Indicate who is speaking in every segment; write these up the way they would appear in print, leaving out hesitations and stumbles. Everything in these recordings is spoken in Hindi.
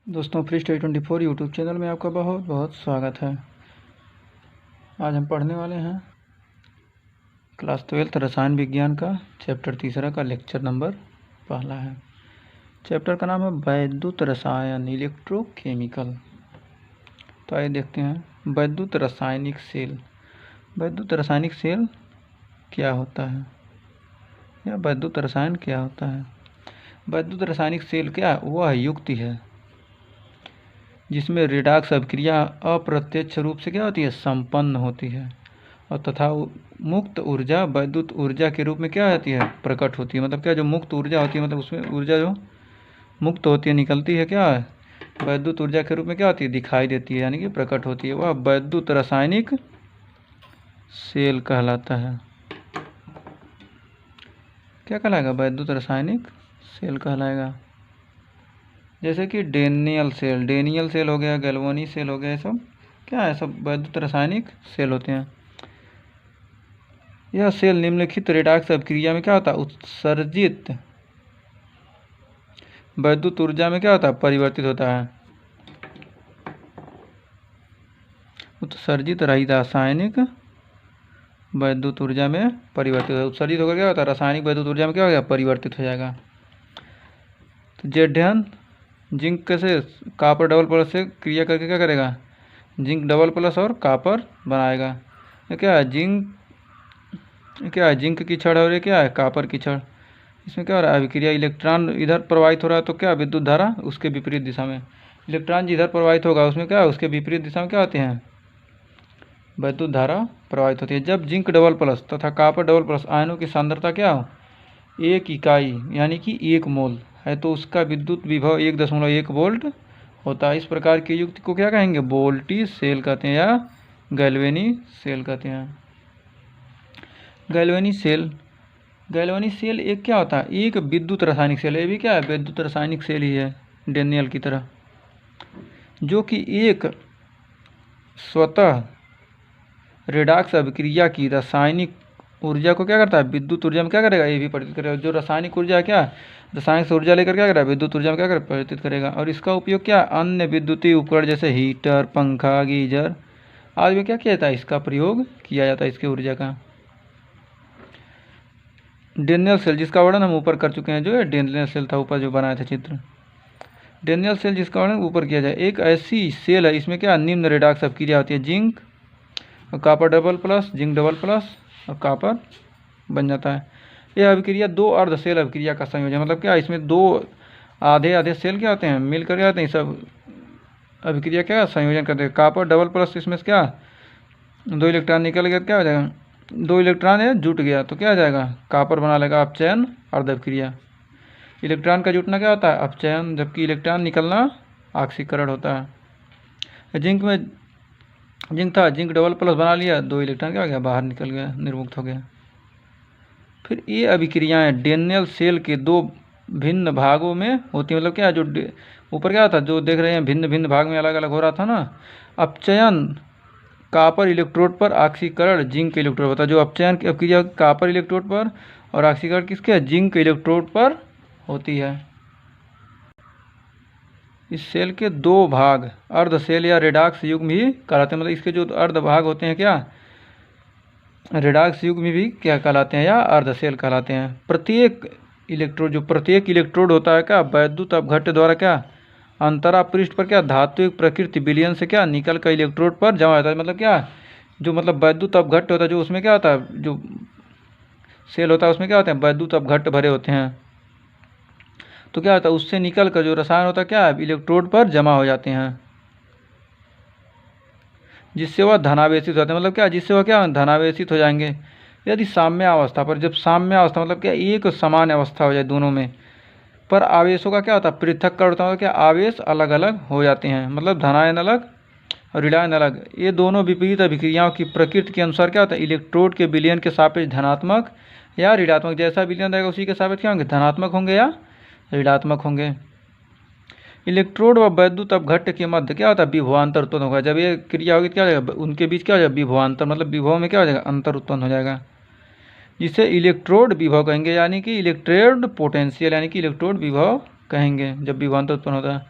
Speaker 1: दोस्तों, फ्री स्टडी 24 यूट्यूब चैनल में आपका बहुत बहुत स्वागत है। आज हम पढ़ने वाले हैं क्लास 12 रसायन विज्ञान का चैप्टर 3 का लेक्चर नंबर पहला है। चैप्टर का नाम है वैद्युत रसायन, इलेक्ट्रोकेमिकल। तो आइए देखते हैं वैद्युत रासायनिक सेल। वैद्युत रासायनिक सेल क्या होता है या वैद्युत रसायन क्या होता है। वैद्युत रासायनिक सेल क्या वह युक्ति है जिसमें रिडॉक्स अभिक्रिया अप्रत्यक्ष रूप से क्या होती है, संपन्न होती है और तथा मुक्त ऊर्जा वैद्युत ऊर्जा के रूप में क्या होती है, प्रकट होती है। मतलब क्या, जो मुक्त ऊर्जा होती है, मतलब उसमें ऊर्जा जो मुक्त होती है, निकलती है, क्या है, वैद्युत ऊर्जा के रूप में क्या होती है, दिखाई देती है, यानी कि प्रकट होती है। वह वैद्युत रासायनिक सेल कहलाता है। क्या कहलाएगा, वैद्युत रासायनिक सेल कहलाएगा। जैसे कि डेनियल सेल हो गया, गैल्वेनी सेल हो गया, ये सब क्या है, सब वैद्युत रासायनिक सेल होते हैं। यह सेल निम्नलिखित रिडॉक्स अभिक्रिया में क्या होता है, उत्सर्जित वैद्युत ऊर्जा में क्या होता है, परिवर्तित होता है। उत्सर्जित रहित रासायनिक वैद्युत ऊर्जा में परिवर्तित होता है। उत्सर्जित होकर क्या होता है, रासायनिक वैद्युत ऊर्जा में क्या हो गया, परिवर्तित हो जाएगा। तो जेडन जिंक से कॉपर डबल प्लस से क्रिया करके क्या करेगा, जिंक डबल प्लस और कॉपर बनाएगा। ये क्या है, जिंक की छड़ और ये क्या है, कॉपर की छड़। इसमें क्या हो रहा है, अभिक्रिया, इलेक्ट्रॉन इधर प्रवाहित हो रहा है तो क्या, विद्युत धारा उसके विपरीत दिशा में। इलेक्ट्रॉन जिधर प्रवाहित होगा उसमें क्या है, उसके विपरीत दिशा में क्या होते हैं, वैद्युत धारा प्रवाहित होती है। जब जिंक डबल प्लस तथा कॉपर डबल प्लस आयनों की सांद्रता क्या हो, 1 इकाई यानी कि 1 मोल है तो उसका विद्युत विभव 1.1 वोल्ट होता है। इस प्रकार की युक्ति को क्या कहेंगे, वोल्टी सेल कहते हैं या गैल्वेनी सेल कहते हैं। गैल्वेनी सेल एक क्या होता है, एक विद्युत रासायनिक सेल है। ये भी क्या है, विद्युत रासायनिक सेल ही है, डेनियल की तरह, जो कि एक स्वतः रिडॉक्स अभिक्रिया की रासायनिक ऊर्जा को क्या करता है, विद्युत ऊर्जा में क्या करेगा, ये भी परिवर्तित करेगा। जो रासायनिक ऊर्जा है क्या, रासायनिक से ऊर्जा लेकर क्या करेगा, विद्युत ऊर्जा में क्या करेगा, परिवर्तित करेगा। और इसका उपयोग क्या, अन्य विद्युतीय उपकरण जैसे हीटर, पंखा, गीजर आदि में क्या किया जाता है, इसका प्रयोग किया जाता है, इसकी ऊर्जा का। डेनियल सेल जिसका वर्णन हम ऊपर कर चुके हैं, जो है डेनियल सेल था, ऊपर जो बनाया था चित्र, डेनियल सेल जिसका वर्णन ऊपर किया जाए, एक ऐसी सेल है इसमें क्या, निम्न रिडॉक्स अभिक्रिया होती है, जिंक और copper double plus, zinc double plus और कॉपर बन जाता है। यह अभिक्रिया 2 अर्ध सेल अभिक्रिया का संयोजन, मतलब क्या, इसमें 2 आधे आधे सेल क्या होते हैं, मिल कर क्या होते हैं, सब अभिक्रिया क्या संयोजन करते हैं। कॉपर डबल प्लस, इसमें से क्या 2 इलेक्ट्रॉन निकल गया, क्या हो जाएगा, 2 इलेक्ट्रॉन है जुट गया तो क्या हो जाएगा, कॉपर बना लेगा, अपचयन अर्ध अभिक्रिया। इलेक्ट्रॉन का जुटना क्या होता है, अपचयन, जबकि इलेक्ट्रॉन निकलना ऑक्सीकरण होता है। जिंक था, जिंक डबल प्लस बना लिया, 2 इलेक्ट्रॉन क्या हो गया, बाहर निकल गया, निर्मुक्त हो गया। फिर ये अभिक्रियाएं डेनियल सेल के 2 भिन्न भागों में होती है। मतलब क्या, जो ऊपर क्या था, जो देख रहे हैं भिन्न भिन्न भाग में अलग अलग हो रहा था ना, अपचयन कॉपर इलेक्ट्रोड पर, ऑक्सीकरण जिंक इलेक्ट्रोड होता है। जो अपचयन की अभिक्रिया कॉपर इलेक्ट्रोड पर और ऑक्सीकरण किसके, जिंक इलेक्ट्रोड पर होती है। इस सेल के 2 भाग अर्ध सेल या रिडॉक्स युग्म भी कहलाते हैं। मतलब इसके जो अर्ध भाग होते हैं क्या, रिडॉक्स युग्म भी क्या कहलाते हैं, या अर्ध सेल कहलाते हैं। प्रत्येक इलेक्ट्रोड होता है क्या, वैद्युत अपघट्य द्वारा क्या, अंतरा पृष्ठ पर क्या, धात्विक प्रकृति विलयन से क्या निकल कर इलेक्ट्रोड पर जमा होता है। मतलब क्या, जो मतलब वैद्युत अपघट्य होता है, जो उसमें क्या होता है, जो सेल होता है उसमें क्या होते हैं, वैद्युत अपघट्य भरे होते हैं। तो क्या होता है, उससे निकल कर जो रसायन होता है क्या, इलेक्ट्रोड पर जमा हो जाते हैं, जिससे वह धनावेशित होते हैं। मतलब क्या, जिससे वह क्या, धनावेशित हो जाएंगे यदि साम्य अवस्था पर। जब साम्य अवस्था मतलब क्या, एक समान अवस्था हो जाए दोनों में, पर आवेशों का क्या होता है, पृथक्करण होता है, क्या आवेश अलग अलग हो जाते हैं। मतलब धनायन अलग और ऋणायन अलग। ये दोनों विपरीत अभिक्रियाओं की प्रकृति के अनुसार क्या होता है, इलेक्ट्रोड के विलयन के सापेक्ष धनात्मक या ऋणात्मक, जैसा विलयन रहेगा उसी के सापेक्ष क्या होंगे, धनात्मक होंगे या ऋणात्मक होंगे। इलेक्ट्रोड व वैद्युत अपघट्य के मध्य क्या होता है, विभवांतर उत्पन्न होगा। जब ये क्रिया होगी तो क्या हो जाएगा, उनके बीच क्या हो जाएगा, विभवांतर, मतलब विभव में क्या हो जाएगा, अंतर उत्पन्न हो जाएगा, जिसे इलेक्ट्रोड विभव कहेंगे, यानी कि इलेक्ट्रोड पोटेंशियल, यानी कि इलेक्ट्रोड विभव कहेंगे जब विभवांतर उत्पन्न होता है।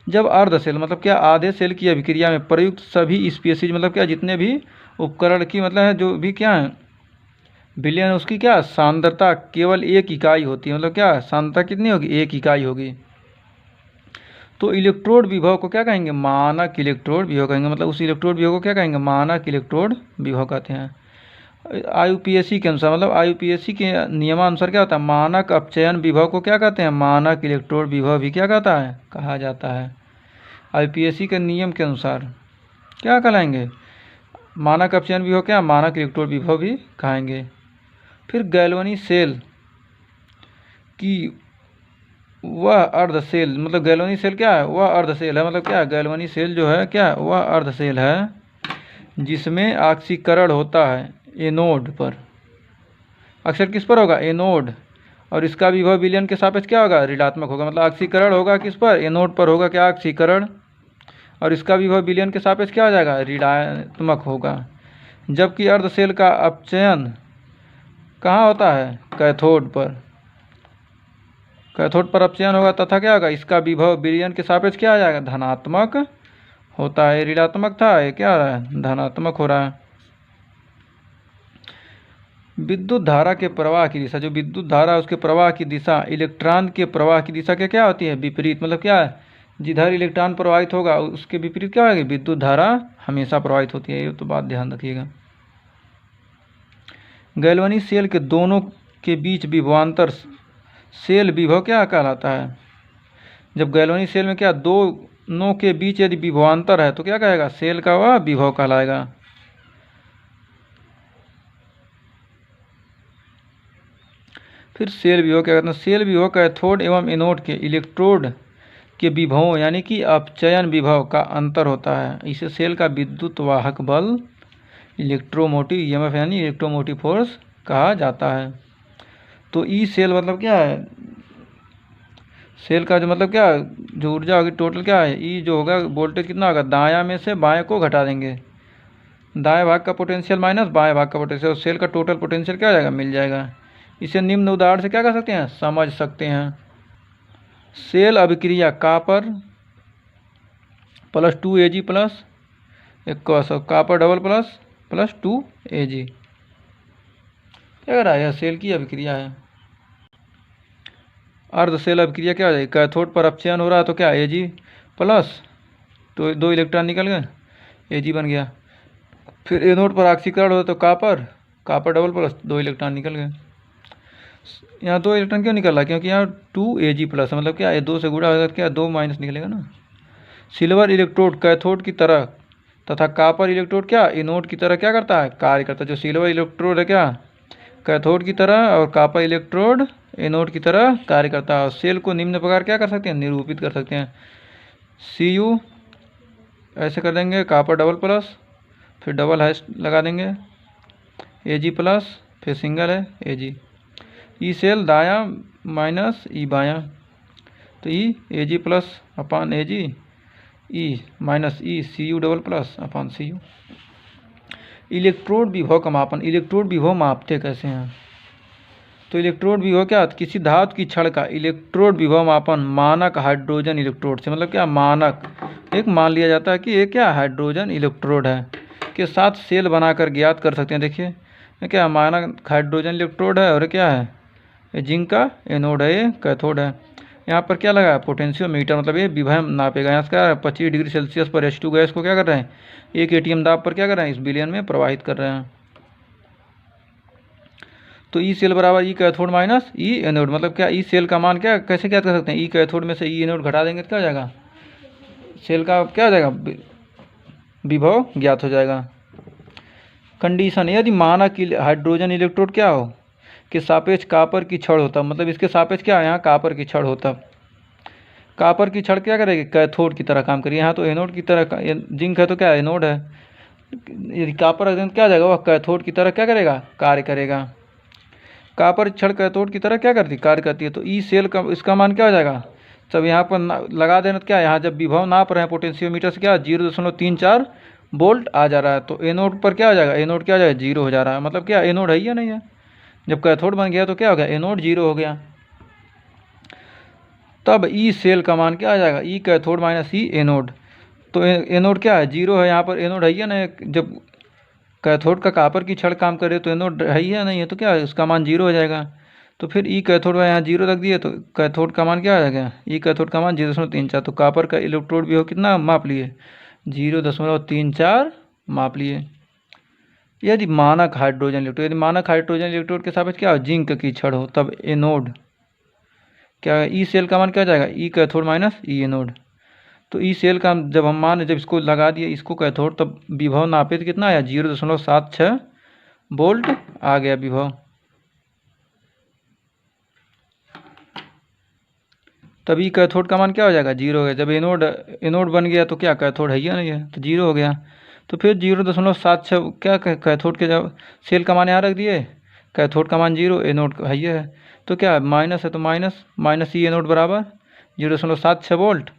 Speaker 1: जब अर्ध सेल मतलब क्या आधे सेल की अभिक्रिया में प्रयुक्त सभी स्पीसीज मतलब क्या जितने भी उपकरण की मतलब है जो भी क्या है विलयन उसकी क्या सांद्रता केवल एक इकाई होती है, मतलब क्या सांद्रता कितनी होगी, एक इकाई होगी। तो इलेक्ट्रोड विभव को क्या कहेंगे, मानक इलेक्ट्रोड विभव कहेंगे, मतलब उस इलेक्ट्रोड विभव को क्या कहेंगे, मानक इलेक्ट्रोड विभव कहते हैं। आईयूपीएसी के अनुसार मतलब आईयूपीएसी के नियमानुसार क्या होता है, मानक अपचयन विभव को क्या कहते हैं, मानक इलेक्ट्रोड विभव भी क्या कहता है, कहा जाता है। आईयूपीएसी के नियम के अनुसार क्या कहलाएंगे, मानक अपचयन विभव क्या, मानक इलेक्ट्रोड विभव भी कहेंगे। फिर गैल्वनी सेल की वह अर्ध सेल मतलब गैल्वनी सेल क्या है, वह अर्ध सेल है, मतलब क्या गैल्वनी सेल जो है क्या वह अर्ध सेल है जिसमें ऑक्सीकरण होता है एनोड पर। अक्सर किस पर होगा, एनोड, और इसका विभव विलयन के सापेक्ष क्या होगा, ऋणात्मक होगा। मतलब ऑक्सीकरण होगा किस पर, एनोड पर होगा क्या ऑक्सीकरण, और इसका विभव विलयन के सापेक्ष क्या हो जाएगा, ऋणात्मक होगा। जबकि अर्ध सेल का अपचयन कहाँ होता है, कैथोड पर, कैथोड पर अपचयन होगा तथा क्या होगा, इसका विभव विलयन के सापेक्ष क्या आ जाएगा, धनात्मक होता है। ऋणात्मक था, ये क्या हो रहा है, धनात्मक हो रहा है। विद्युत धारा के प्रवाह की दिशा, जो विद्युत धारा है उसके प्रवाह की दिशा इलेक्ट्रॉन के प्रवाह की दिशा क्या क्या होती है, विपरीत। मतलब क्या है, जिधर इलेक्ट्रॉन प्रवाहित होगा उसके विपरीत क्या होगी, विद्युत धारा हमेशा प्रवाहित होती है, ये तो बात ध्यान रखिएगा। गैल्वनी सेल के दोनों के बीच विभवांतर सेल विभव क्या कहलाता है। जब गैल्वनी सेल में क्या दोनों के बीच यदि विभवांतर है तो क्या कहेगा, सेल का वह विभव कहलाएगा। फिर सेल विभव क्या कहते हैं, सेल विभव कैथोड एवं एनोड के इलेक्ट्रोड के विभवों यानी कि अपचयन विभव का अंतर होता है। इसे सेल का विद्युत वाहक बल इलेक्ट्रोमोटिव ईएमएफ यानी इलेक्ट्रोमोटिव फोर्स कहा जाता है। तो ई सेल मतलब क्या है, सेल का जो मतलब क्या जो ऊर्जा होगी टोटल क्या है, ई जो होगा वोल्टेज कितना होगा, दायां में से बाएं को घटा देंगे, दाएं भाग का पोटेंशियल माइनस बाएं भाग का पोटेंशियल, सेल का टोटल पोटेंशियल क्या हो जाएगा, मिल जाएगा। इसे निम्न उदाहरण से क्या कर सकते हैं, समझ सकते हैं। सेल अभिक्रिया कापर प्लस 2 Ag प्लस एक copper double plus plus 2 Ag, क्या कर रहा है, यह सेल की अभिक्रिया है। अर्ध सेल अभिक्रिया क्या हो जाएगी, कैथोड पर अपचयन हो रहा है तो क्या Ag प्लस, तो 2 इलेक्ट्रॉन निकल गए, Ag बन गया। फिर एनोड पर ऑक्सीकरण हो तो कापर डबल प्लस 2 इलेक्ट्रॉन निकल गए। यहाँ 2 इलेक्ट्रॉन क्यों निकल रहा है, क्योंकि यहाँ 2 Ag प्लस मतलब क्या है, 2 से गुणा होगा क्या 2 माइनस निकलेगा ना। सिल्वर इलेक्ट्रोड कैथोड की तरह तथा कापर इलेक्ट्रोड क्या एनोड की तरह क्या करता है, कार्य करता है। जो सिल्वर इलेक्ट्रोड है क्या कैथोड की तरह और कापर इलेक्ट्रोड एनोड की तरह कार्य करता है। और सेल को निम्न प्रकार क्या कर सकते हैं, निरूपित कर सकते हैं। Cu ऐसे कर देंगे, कापर डबल प्लस फिर डबल हैश लगा देंगे, Ag प्लस फिर सिंगल है Ag, ई सेल दायां माइनस ई बायां, तो ई Ag प्लस अपान Ag, ई माइनस ई Cu डबल प्लस अपान Cu। इलेक्ट्रोड विभव का मापन, इलेक्ट्रोड विभव मापते कैसे हैं। तो इलेक्ट्रोड विभव क्या, किसी धातु की छड़ का इलेक्ट्रोड विभव मापन मानक हाइड्रोजन इलेक्ट्रोड से, मतलब क्या मानक एक मान लिया जाता है कि ये क्या हाइड्रोजन इलेक्ट्रोड है के साथ सेल बनाकर ज्ञात कर सकते हैं। देखिए ये क्या मानक हाइड्रोजन इलेक्ट्रोड है और क्या है, ये जिंक का एनोड है, ये कैथोड है। यहाँ पर क्या लगा है, पोटेंशियोमीटर, मतलब ये विभव नापेगा। यहाँ से 25 डिग्री सेल्सियस पर H2 गैस को क्या कर रहे हैं, 1 ATM दाब पर क्या कर रहे हैं, इस विलयन में प्रवाहित कर रहे हैं। तो ई सेल बराबर ई कैथोड माइनस ई एनोड, मतलब क्या ई सेल का मान क्या कैसे क्या कर सकते हैं, ई कैथोड में से ई एनोड घटा देंगे तो क्या हो जाएगा, सेल का क्या हो जाएगा, विभव ज्ञात हो जाएगा। कंडीशन, यदि मानक हाइड्रोजन इलेक्ट्रोड क्या हो कि सापेक्ष कापर की छड़ होता, मतलब इसके सापेक्ष क्या है, यहाँ कापर की छड़ होता, कापर की छड़ क्या करेगी, कैथोड की तरह काम करेगी। यहाँ तो एनोड की तरह जिंक है तो क्या एनोड है, यदि कापर क्या हो जाएगा, वह कैथोड की तरह क्या करेगा, कार्य करेगा। कापर छड़ कैथोड की तरह क्या करती, कार्य करती है। तो ई सेल का इसका मान क्या हो जाएगा, सब यहाँ पर लगा देना, तो क्या यहाँ जब विभव नाप रहे हैं पोटेंशियोमीटर से क्या 0.34 वोल्ट आ जा रहा है, तो एनोड पर क्या हो जाएगा, एनोड क्या हो जाएगा, 0 हो जा रहा है। मतलब क्या एनोड है या नहीं है, जब कैथोड बन गया तो क्या हो गया, एनोड 0 हो गया। तब ई सेल का मान क्या आ जाएगा, ई कैथोड माइनस ई एनोड। तो एनोड क्या है, जीरो है, यहाँ पर एनोड है ना, जब कैथोड का कापर की छड़ काम करे तो एनोड है ही या नहीं है, तो क्या है उसका मान जीरो हो जाएगा। तो फिर ई कैथोड में यहाँ जीरो रख दिए तो कैथोड का मान क्या आ जाएगा, ई कैथोड का मान 0.34। तो कापर का इलेक्ट्रोड भी हो कितना माप लिए, 0.34 माप लिए। यदि मानक हाइड्रोजन इलेक्ट्रोड, यदि मानक हाइड्रोजन इलेक्ट्रोड के सापेक्ष क्या हो, जिंक की छड़ हो, तब एनोड क्या है, ई सेल का मान क्या जाएगा, ई कैथोड माइनस ई एनोड। तो ई सेल का जब हम मान जब इसको लगा दिए इसको कैथोड, तब विभव नापे तो कितना आया, 0.76 वोल्ट आ गया विभव। तभी कैथोड का मान क्या हो जाएगा, जीरो हो गया। जब एनोड एनोड बन गया तो क्या कैथोड है या नहीं है, तो जीरो हो गया। तो फिर 0.76 क्या कैथोड के जब सेल का मान यहाँ रख दिए, कैथोड का मान जीरो, एनोड है ये है, तो क्या माइनस है, तो माइनस माइनस ई एनोड बराबर 0.76 वोल्ट।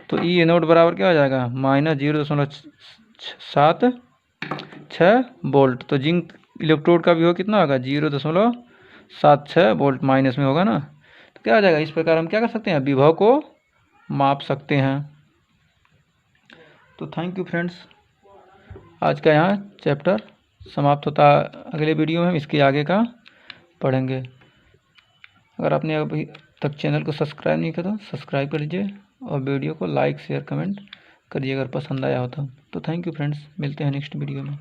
Speaker 1: तो ई एनोड बराबर क्या हो जाएगा, माइनस 0.76 वोल्ट। तो जिंक इलेक्ट्रोड का भी हो कितना होगा, 0.76 वोल्ट माइनस में होगा ना। तो क्या आ जाएगा, इस प्रकार हम क्या कर सकते हैं, विभव को माप सकते हैं। तो थैंक यू फ्रेंड्स, आज का यहाँ चैप्टर समाप्त होता। अगले वीडियो में हम इसके आगे का पढ़ेंगे। अगर आपने अभी तक चैनल को सब्सक्राइब नहीं किया तो सब्सक्राइब कर लीजिए और वीडियो को लाइक शेयर कमेंट करिए अगर पसंद आया हो तो। थैंक यू फ्रेंड्स, मिलते हैं नेक्स्ट वीडियो में।